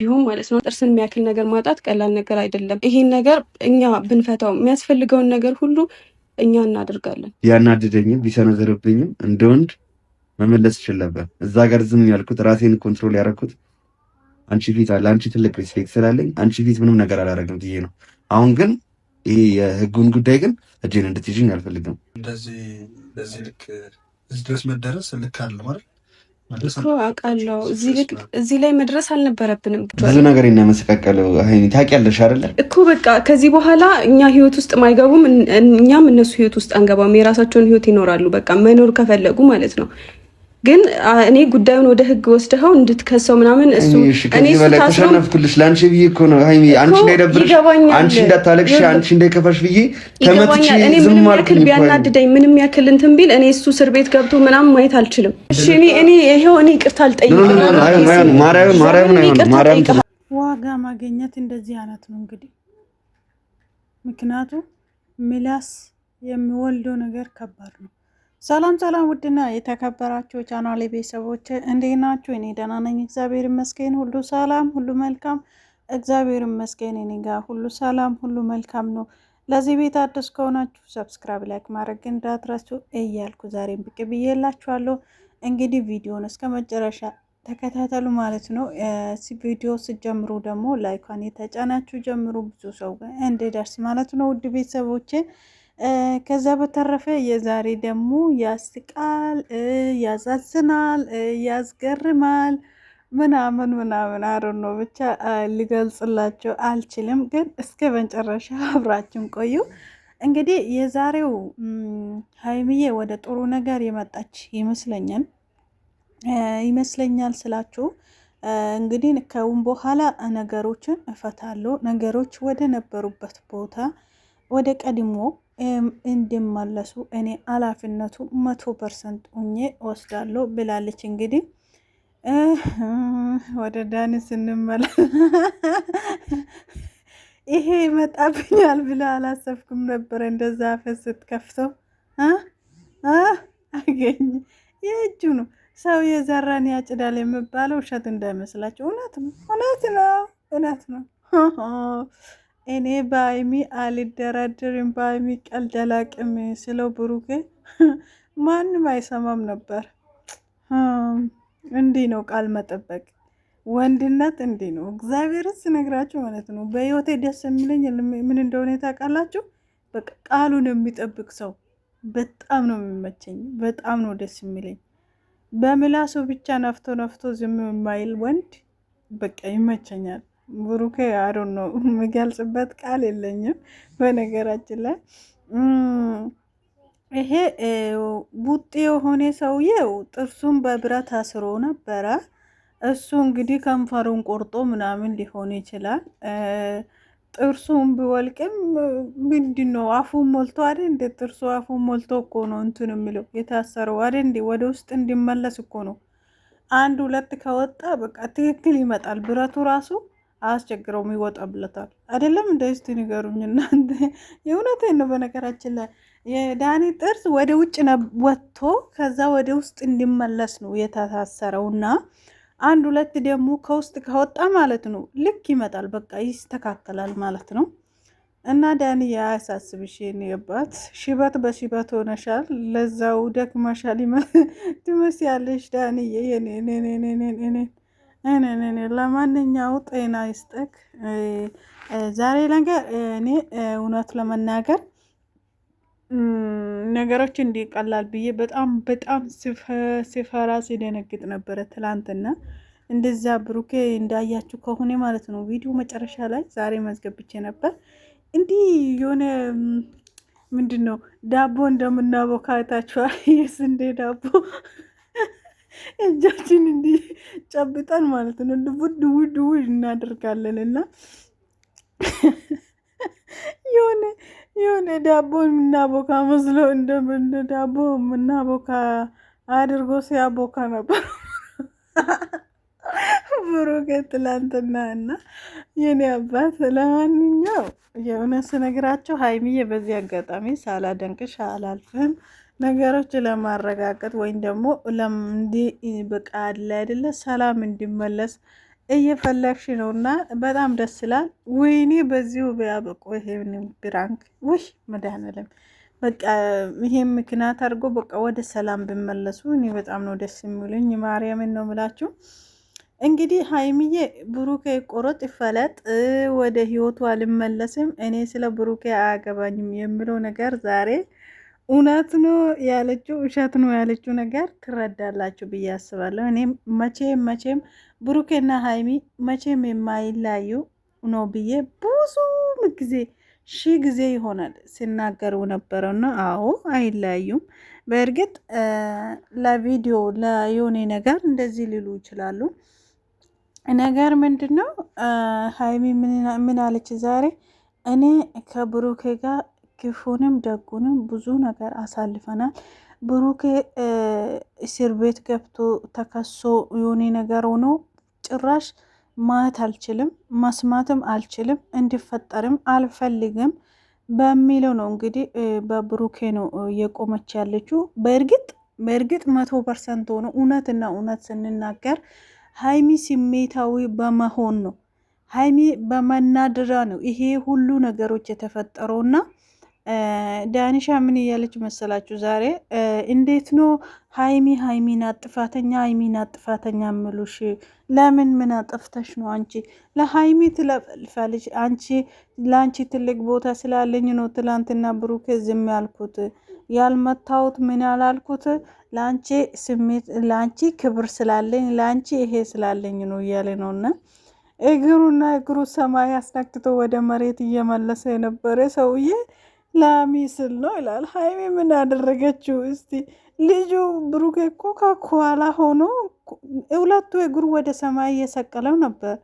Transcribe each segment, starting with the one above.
ይሁን ማለት ነው። ጥርስን የሚያክል ነገር ማጣት ቀላል ነገር አይደለም። ይሄን ነገር እኛ ብንፈታው የሚያስፈልገውን ነገር ሁሉ እኛ እናደርጋለን። ያናድደኝም ቢሰነዘርብኝም እንደ ወንድ መመለስ ይችል ነበር። እዛ ጋር ዝም ያልኩት ራሴን ኮንትሮል ያደረኩት አንቺ ፊት አለ አንቺ ትልቅ ሪስፔክት ስላለኝ አንቺ ፊት ምንም ነገር አላደረግም ብዬ ነው። አሁን ግን ይሄ የህጉን ጉዳይ ግን እጄን እንድትይዥኝ አልፈልግም። እንደዚህ ልክ እዚህ ድረስ መደረስ ልክ አለ ማለት እኮ አውቃለሁ። እዚህ ላይ መድረስ አልነበረብንም። ብዙ ነገር የሚያመሰቃቀለው ሀይሚ ታውቂያለሽ አይደለ እኮ በቃ ከዚህ በኋላ እኛ ህይወት ውስጥ ማይገቡም፣ እኛም እነሱ ህይወት ውስጥ አንገባም። የራሳቸውን ህይወት ይኖራሉ። በቃ መኖር ከፈለጉ ማለት ነው። ግን እኔ ጉዳዩን ወደ ህግ ወስደኸው እንድትከሰው ምናምን እሱ እኔ ተሸነፍኩልሽ። ለአንቺ ብዬ እኮ ነው ሀይሚ፣ አንቺ እንዳይደብርሽ፣ አንቺ እንዳታለቅሽ፣ አንቺ እንዳይከፋሽ ብዬ ተመትቼ ዝም አልኩኝ። ቢያናድደኝ ምንም ያክል እንትን ቢል እኔ እሱ እስር ቤት ገብቶ ምናምን ማየት አልችልም። እሺ እኔ ይሄው ይቅርታ አልጠይቅም። ማርያም ዋጋ ማግኘት እንደዚህ አይነት ነው እንግዲህ። ምክንያቱም ምላስ የሚወልደው ነገር ከባድ ነው። ሰላም ሰላም፣ ውድና የተከበራችሁ ቻናሌ ቤተሰቦች እንዴት ናችሁ? እኔ ደህና ነኝ፣ እግዚአብሔር ይመስገን። ሁሉ ሰላም፣ ሁሉ መልካም፣ እግዚአብሔር ይመስገን። እኔ ጋር ሁሉ ሰላም፣ ሁሉ መልካም ነው። ለዚህ ቤት አዲስ ከሆናችሁ ሰብስክራይብ፣ ላይክ ማድረግ እንዳትረሱ እያልኩ ዛሬም ብቅ ብዬላችኋለሁ። እንግዲህ ቪዲዮን እስከ መጨረሻ ተከታተሉ ማለት ነው። ቪዲዮ ስጀምሩ ደግሞ ላይኳን የተጫናችሁ ጀምሩ፣ ብዙ ሰው እንዲደርስ ማለት ነው። ውድ ቤተሰቦቼ ከዛ በተረፈ የዛሬ ደግሞ ያስቃል፣ ያዛዝናል፣ ያስገርማል ምናምን አሮን ነው ብቻ ሊገልጽላቸው አልችልም። ግን እስከ መጨረሻ አብራችን ቆዩ። እንግዲህ የዛሬው ሀይሚዬ ወደ ጥሩ ነገር የመጣች ይመስለኛል ስላችሁ እንግዲህ ከውን በኋላ ነገሮችን እፈታለሁ፣ ነገሮች ወደ ነበሩበት ቦታ ወደ ቀድሞ እንዲመለሱ እኔ ኃላፊነቱ 100% ሆኜ ወስዳለሁ ብላለች። እንግዲህ ወደ ዳኒ ስንመለስ ይሄ ይመጣብኛል ብለ አላሰብኩም ነበር። እንደዛ ፈስት ከፍተው አገኘ የእጁ ነው። ሰው የዘራን ያጭዳል የሚባለው ውሸት እንዳይመስላችሁ፣ እውነት ነው። እኔ በሀይሚ አልደራደርም፣ በሀይሚ ቀልድ አላቅም ስለው ብሩኬ ማንም አይሰማም ነበር። እንዲህ ነው ቃል መጠበቅ፣ ወንድነት እንዲህ ነው። እግዚአብሔርን ስነግራችሁ ማለት ነው። በህይወቴ ደስ የሚለኝ ምን እንደሆነ ታውቃላችሁ? በቃ ቃሉን የሚጠብቅ ሰው በጣም ነው የሚመቸኝ፣ በጣም ነው ደስ የሚለኝ። በምላሱ ብቻ ነፍቶ ዝም የማይል ወንድ በቃ ይመቸኛል። ብሩኬ አሮን ነው የሚገልጽበት ቃል የለኝም። በነገራችን ላይ ይሄ ቡጤ የሆነ ሰውዬው ጥርሱን በብረት አስሮ ነበረ። እሱ እንግዲህ ከንፈሩን ቆርጦ ምናምን ሊሆን ይችላል። ጥርሱን ቢወልቅም ምንድን ነው አፉን ሞልቶ አይደል እንደ ጥርሱ አፉን ሞልቶ እኮ ነው እንትን የሚለው የታሰረው አይደል እንደ ወደ ውስጥ እንዲመለስ እኮ ነው። አንድ ሁለት ከወጣ በቃ ትክክል ይመጣል። ብረቱ ራሱ አያስቸግረውም፣ ይወጣብለታል። አይደለም እንደዚህ ንገሩኝ እናንተ። የእውነቴን ነው። በነገራችን ላይ የዳኒ ጥርስ ወደ ውጭ ወጥቶ ከዛ ወደ ውስጥ እንዲመለስ ነው የታሰረውና አንድ ሁለት ደግሞ ከውስጥ ከወጣ ማለት ነው ልክ ይመጣል፣ በቃ ይስተካከላል ማለት ነው። እና ዳኒ ያሳስብሽ የኔባት ሽበት በሽበት ሆነሻል፣ ለዛው ደክመሻል ትመስያለሽ ዳኒ ለማንኛው ጤና ይስጠክ። ዛሬ ነገር እኔ እውነት ለመናገር ነገሮች እንዲቀላል ብዬ በጣም ሲፈራ ሲደነግጥ ነበረ ትላንትና። እንደዛ ብሩኬ እንዳያችሁ ከሆነ ማለት ነው ቪዲዮ መጨረሻ ላይ ዛሬ መዝገብቼ ነበር። እንዲህ የሆነ ምንድን ነው ዳቦ እንደምናቦካ አይታችኋል? የስንዴ ዳቦ እጃችን እንዲህ ጨብጠን ማለት ነው ውድ እናደርጋለን እና የሆነ ዳቦ የምናቦካ መስሎ እንደ ዳቦ የምናቦካ አድርጎ ሲያቦካ ነበር ብሩኬ ትላንትና እና የኔ አባት። ለማንኛው የእውነት ስነግራቸው ሀይሚዬ በዚህ አጋጣሚ ሳላደንቅሽ አላልፍም። ነገሮች ለማረጋገጥ ወይም ደግሞ በቃ አለ አይደለ ሰላም እንዲመለስ እየፈለግሽ ነው እና በጣም ደስ ይላል። ወይኔ በዚሁ ቢያበቁ ይሄ ብራንክ ውይ መድኃኒዓለም በቃ ይሄን ምክንያት አድርጎ በቃ ወደ ሰላም ብመለሱ እኔ በጣም ነው ደስ የሚሉኝ። ማርያምን ነው ምላችሁ። እንግዲህ ሀይሚዬ ብሩኬ ቆረጥ ይፈለጥ ወደ ህይወቱ አልመለስም፣ እኔ ስለ ብሩኬ አያገባኝም የሚለው ነገር ዛሬ እውነት ነው ያለችው ውሸት ነው ያለችው ነገር ትረዳላችሁ ብዬ አስባለሁ። እኔም መቼም ብሩኬና ሀይሚ መቼም የማይለያዩ ነው ብዬ ብዙ ጊዜ ሺህ ጊዜ ይሆናል ሲናገሩ ነበረውና አዎ አይለያዩም። በእርግጥ ለቪዲዮ ለዮኔ ነገር እንደዚህ ሊሉ ይችላሉ። ነገር ምንድን ነው ሀይሚ ምን አለች ዛሬ? እኔ ከብሩኬ ጋር ክፉንም ደጉንም ብዙ ነገር አሳልፈናል። ብሩኬ እስር ቤት ገብቶ ተከሶ የሆነ ነገር ሆኖ ጭራሽ ማየት አልችልም፣ መስማትም አልችልም፣ እንዲፈጠርም አልፈልግም በሚለው ነው እንግዲህ በብሩኬ ነው እየቆመች ያለችው። በእርግጥ 100% ሆኖ እውነትና እውነት ስንናገር ሀይሚ ስሜታዊ በመሆን ነው፣ ሀይሚ በመናደራ ነው ይሄ ሁሉ ነገሮች የተፈጠረውና ዳኒሻ ምን እያለች መሰላችሁ ዛሬ? እንዴት ነው ሀይሚ ናት ጥፋተኛ፣ ሀይሚ ናት ጥፋተኛ ምሉሽ? ለምን ምን አጠፍተሽ ነው አንቺ? ለሀይሚ ትለፈልፋለች። አንቺ ለአንቺ ትልቅ ቦታ ስላለኝ ነው ትላንትና ብሩኬ ዝም ያልኩት ያልመታውት ምን ያላልኩት ለአንቺ ስሜት ለአንቺ ክብር ስላለኝ ለአንቺ ይሄ ስላለኝ ነው እያለ ነውና እግሩና እግሩ ሰማይ አስነክቶ ወደ መሬት እየመለሰ የነበረ ሰውዬ ላሚስል ነው ይላል። ሀይሚ ምን ያደረገችው እስቲ? ልጁ ብሩኬ እኮ ከኋላ ሆኖ ሁለቱ እግሩ ወደ ሰማይ እየሰቀለው ነበር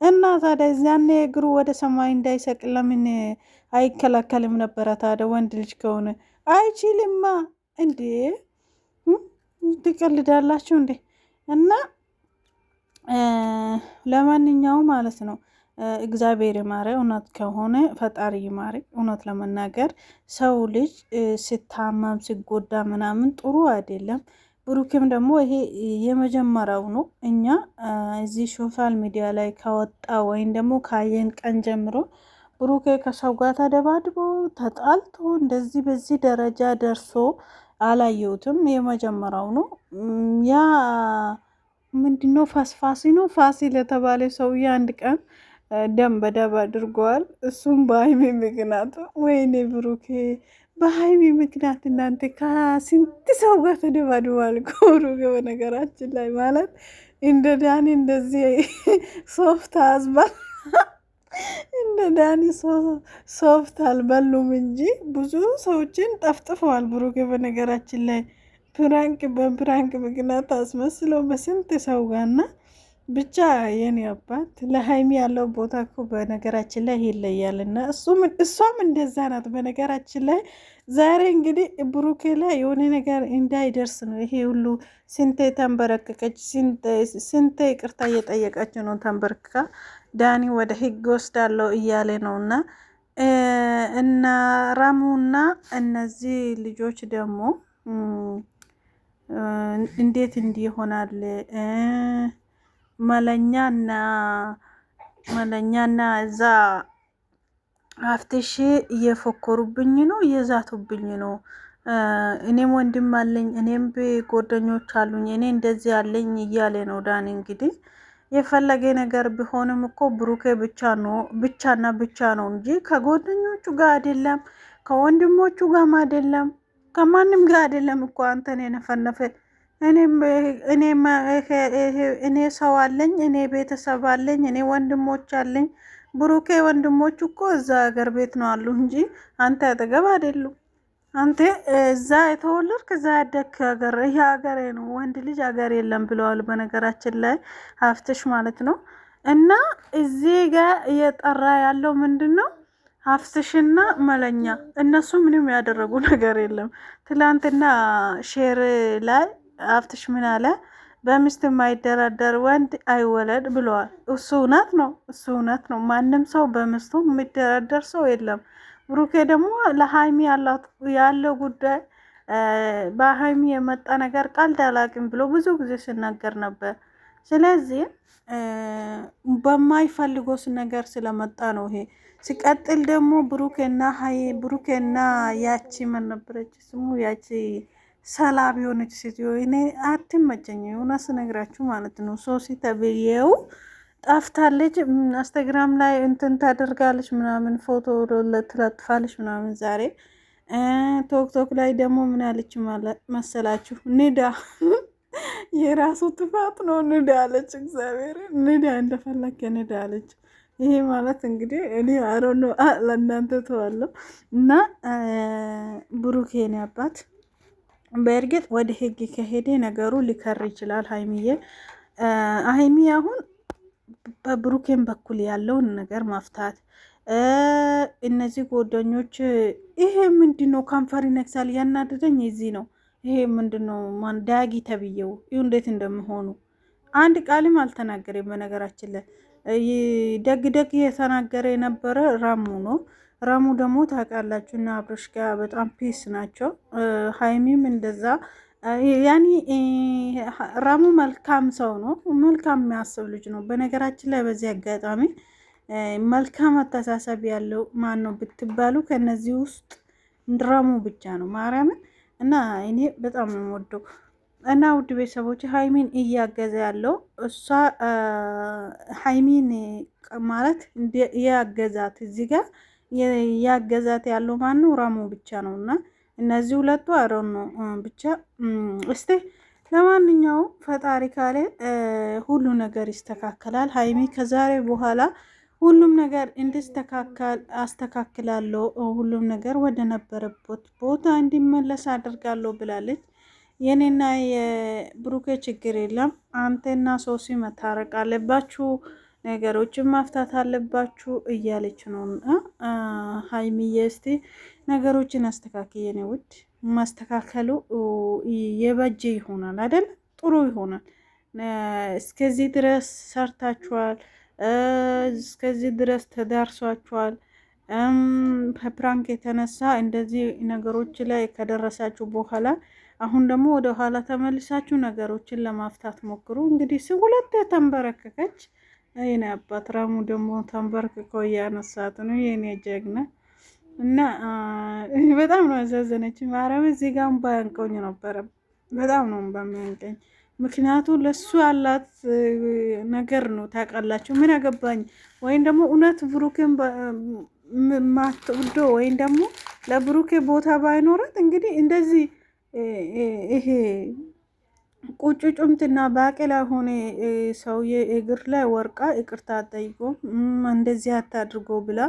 እና ታዲያ እዚያኔ እግሩ ወደ ሰማይ እንዳይሰቅል ለምን አይከላከልም ነበረ? ታዲያ ወንድ ልጅ ከሆነ አይችልማ እንዴ? ትቀልዳላችሁ እንዴ? እና ለማንኛውም ማለት ነው እግዚአብሔር ይማረ። እውነት ከሆነ ፈጣሪ ይማረ። እውነት ለመናገር ሰው ልጅ ሲታመም ሲጎዳ ምናምን ጥሩ አይደለም። ብሩክም ደግሞ ይሄ የመጀመሪያው ነው። እኛ እዚህ ሶሻል ሚዲያ ላይ ከወጣ ወይም ደግሞ ካየን ቀን ጀምሮ ብሩኬ ከሰው ጋር ተደባድቦ ተጣልቶ እንደዚህ በዚህ ደረጃ ደርሶ አላየሁትም። የመጀመሪያው ነው። ያ ምንድነው ፋስፋሲ ነው ፋሲል የተባለ ሰውዬ አንድ ቀን ደም በደብ አድርገዋል። እሱም በሀይሚ ምክንያት። ወይኔ ብሩኬ በሀይሚ ምክንያት እናንተ ከስንት ሰው ጋር ተደባድበዋል። ብሩኬ በነገራችን ላይ ማለት እንደ ዳኒ እንደዚህ ሶፍት አዝባል እንደ ዳኒ ሶፍት አልበሉም እንጂ ብዙ ሰዎችን ጠፍጥፈዋል። ብሩኬ በነገራችን ላይ በፕራንክ ምክንያት አስመስለው በስንት ሰው ጋርና ብቻ የኔ አባት ለሀይሚ ያለው ቦታ እኮ በነገራችን ላይ ይለያልና እሷም እንደዛ ናት። በነገራችን ላይ ዛሬ እንግዲህ ብሩኬ ላይ የሆነ ነገር እንዳይደርስ ነው ይሄ ሁሉ ስንቴ ተንበረከከች፣ ስንቴ ይቅርታ እየጠየቀች ነው ተንበርክካ ዳኒ ወደ ህግ ወስዳለው እያለ ነው። እና ራሙና እነዚህ ልጆች ደግሞ እንዴት እንዲህ ይሆናል? መለኛና እዛ አፍትሽ እየፎከሩብኝ ነው፣ እየዛቱብኝ ነው። እኔም ወንድም አለኝ፣ እኔም ጓደኞች አሉኝ፣ እኔ እንደዚህ አለኝ እያለ ነው ዳኒ። እንግዲህ የፈለገ ነገር ቢሆንም እኮ ብሩኬ ብቻና ብቻ ነው እንጂ ከጓደኞቹ ጋር አይደለም፣ ከወንድሞቹ ጋርም አይደለም፣ ከማንም ጋር አይደለም እኮ አንተን የነፈነፈ። እኔ ሰው አለኝ፣ እኔ ቤተሰብ አለኝ፣ እኔ ወንድሞች አለኝ። ብሩኬ ወንድሞቹ እኮ እዛ ሀገር ቤት ነው አሉ እንጂ አንተ አጠገብ አይደሉም። አንተ እዛ የተወለድክ እዛ ያደግክ ሀገር፣ ይሄ ሀገሬ ነው፣ ወንድ ልጅ ሀገር የለም ብለዋል። በነገራችን ላይ ሀፍትሽ ማለት ነው። እና እዚህ ጋር እየጠራ ያለው ምንድን ነው? ሀፍትሽና መለኛ እነሱ ምንም ያደረጉ ነገር የለም። ትላንትና ሼር ላይ ሀፍትሽ ምን አለ? በሚስት የማይደራደር ወንድ አይወለድ ብለዋል። እሱ እውነት ነው፣ እሱ እውነት ነው። ማንም ሰው በሚስቱ የሚደራደር ሰው የለም። ብሩኬ ደግሞ ለሀይሚ ያለው ጉዳይ በሀይሚ የመጣ ነገር ቀልድ አላቅም ብሎ ብዙ ጊዜ ሲናገር ነበር። ስለዚህ በማይፈልጎስ ነገር ስለመጣ ነው ይሄ። ሲቀጥል ደግሞ ብሩኬና ያቺ ምን ነበረች ስሙ ያቺ ሰላም የሆነች ሴትዮ እኔ አትመቸኝ እውነት ስነግራችሁ ማለት ነው። ሶሲ ተብዬው ጠፍታለች። ኢንስታግራም ላይ እንትን ታደርጋለች ምናምን ፎቶ ትለጥፋለች ምናምን። ዛሬ ቶክቶክ ላይ ደግሞ ምን አለች መሰላችሁ? ንዳ የራሱ ጥፋት ነው ንዳ አለች። እግዚአብሔር ንዳ እንደፈለከ ንዳ አለች። ይሄ ማለት እንግዲህ እኔ አሮኖ ለእናንተ ተዋለሁ እና ብሩኬን አባት በእርግጥ ወደ ህግ ከሄደ ነገሩ ሊከር ይችላል። ሀይሚ አሁን በብሩኬን በኩል ያለውን ነገር መፍታት እነዚህ ጓደኞች ይሄ ምንድነው? ከንፈር ይነክሳል። ያናደደኝ እዚህ ነው። ይሄ ምንድነው? ዳጊ ተብዬው እንዴት እንደሚሆኑ አንድ ቃልም አልተናገረም። በነገራችን ላይ ደግ ደግ የተናገረ የነበረ ራሙ ነው። ራሙ ደግሞ ታውቃላችሁ እና አብረሽ ጋር በጣም ፒስ ናቸው። ሀይሚም እንደዛ ያኒ ራሙ መልካም ሰው ነው። መልካም የሚያስብ ልጅ ነው። በነገራችን ላይ በዚህ አጋጣሚ መልካም አስተሳሰብ ያለው ማን ነው ብትባሉ ከነዚህ ውስጥ ራሙ ብቻ ነው። ማርያምን እና እኔ በጣም ነው የምወደው እና ውድ ቤተሰቦች ሀይሚን እያገዘ ያለው እሷ ሀይሚን ማለት ያገዛት እዚህ ጋር ያገዛት ያለው ማን ነው? ራሙ ብቻ ነው። እና እነዚህ ሁለቱ አሮን ነው ብቻ። እስቲ ለማንኛውም ፈጣሪ ካለ ሁሉ ነገር ይስተካከላል። ሀይሚ ከዛሬ በኋላ ሁሉም ነገር እንዲስተካከል አስተካክላለሁ፣ ሁሉም ነገር ወደ ነበረበት ቦታ እንዲመለስ አድርጋለሁ ብላለች። የኔና የብሩኬ ችግር የለም፣ አንተና ሶሲ መታረቅ አለባችሁ፣ ነገሮችን ማፍታት አለባችሁ እያለች ነው። ሀይሚዬ እስቲ ነገሮችን አስተካክዬ ነው ውድ ማስተካከሉ የበጀ ይሆናል አይደል? ጥሩ ይሆናል። እስከዚህ ድረስ ሰርታችኋል፣ እስከዚህ ድረስ ተዳርሷችኋል። በፕራንክ የተነሳ እንደዚህ ነገሮች ላይ ከደረሳችሁ በኋላ አሁን ደግሞ ወደ ኋላ ተመልሳችሁ ነገሮችን ለማፍታት ሞክሩ። እንግዲህ ሁለት ተንበረከከች። የኔ አባት ራሙ ደግሞ ተንበርክኮ እያነሳት ነው። የኔ ጀግና እና በጣም ነው ያሳዘነች። ማርያም እዚህ ጋር ባያንቀኝ ነበረ። በጣም ነው በሚያንቀኝ። ምክንያቱ ለሱ ያላት ነገር ነው። ታውቃላችሁ ምን ያገባኝ ወይም ደግሞ እውነት ብሩኬን ማትወዶ ወይም ደግሞ ለብሩኬ ቦታ ባይኖራት እንግዲህ እንደዚህ ይሄ ቁጭጭምትና ባቄላ ሆነ ሰውዬ እግር ላይ ወርቃ ይቅርታ ጠይቆ እንደዚህ አታድርጎ ብላ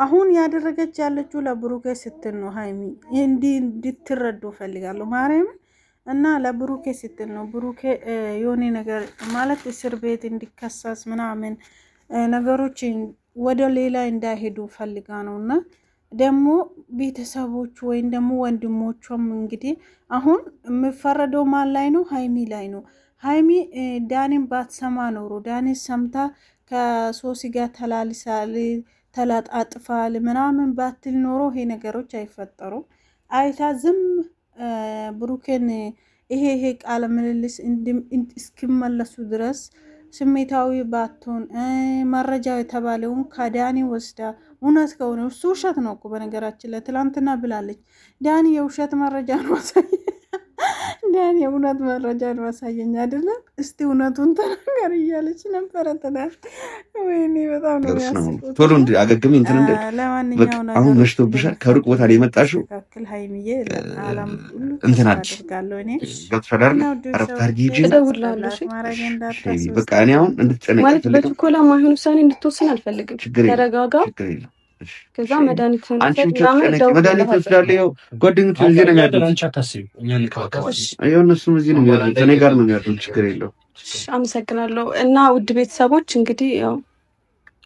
አሁን ያደረገች ያለችው ለብሩኬ ስትል ነው። ሀይሚ እንድትረዱ ፈልጋለሁ ማርያም እና ለብሩኬ ስትል ነው። ብሩኬ የሆነ ነገር ማለት እስር ቤት እንዲከሰስ ምናምን ነገሮች ወደ ሌላ እንዳይሄዱ ፈልጋ ነው። እና ደግሞ ቤተሰቦቹ ወይም ደግሞ ወንድሞቿም እንግዲህ አሁን የምፈረደው ማን ላይ ነው? ሀይሚ ላይ ነው። ሀይሚ ዳኒን ባትሰማ ኖሮ ዳኒ ሰምታ ከሶሲ ጋር ተላልሳል ተላጣጥፋል ምናምን ባትል ኖሮ ይሄ ነገሮች አይፈጠሩም። አይታ ዝም ብሩኬን ይሄ ቃለ ምልልስ እስኪመለሱ ድረስ ስሜታዊ ባትሆን መረጃው የተባለውን ከዳኒ ወስዳ እውነት ከሆነ እሱ ውሸት ነው እኮ በነገራችን ላይ ትላንትና ብላለች። ዳኒ የውሸት መረጃ ነው ዳኒ የእውነት መረጃ ነው አሳየኝ አይደለም እስቲ እውነቱን ተናገር እያለች ነበረ ትናንት። ወይኔ በጣም ነው ያስቁት። ቶሎ አገግሚ እንትን እንደ ለማንኛውም አሁን መሽቶብሻል። ከሩቅ ቦታ ላይ የመጣሽው ትክክል ሀይሚዬ አላም ሁሉ እንትን አለሽ አድርጋለሁ እኔ ገብቶሻል። አረፍት አድርጊ ሂጂ እደውልልሃለሁ። በቃ እኔ አሁን እንድትጨነቂ ማለት በችኮላ ማይሆን ውሳኔ እንድትወስን አልፈልግም። ተረጋጋ። ከዛ መድኃኒት መድኃኒት ወስዳለሁ። ያው ጓደኞች እዚህ ነው የሚያሉት። እነሱም እዚህ ነው የሚያሉት፣ እኔ ጋር ነው የሚያሉት። ችግር የለው። አመሰግናለሁ። እና ውድ ቤተሰቦች እንግዲህ ያው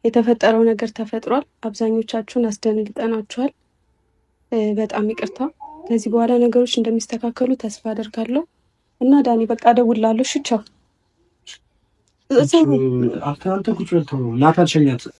የተፈጠረው ነገር ተፈጥሯል። አብዛኞቻችሁን አስደንግጠናችኋል። በጣም ይቅርታ። ከዚህ በኋላ ነገሮች እንደሚስተካከሉ ተስፋ አደርጋለሁ። እና ዳኒ በቃ እደውልልሃለሁ። እሺ ቻው። አንተ ቁጭ በል ናታን ሸኛት።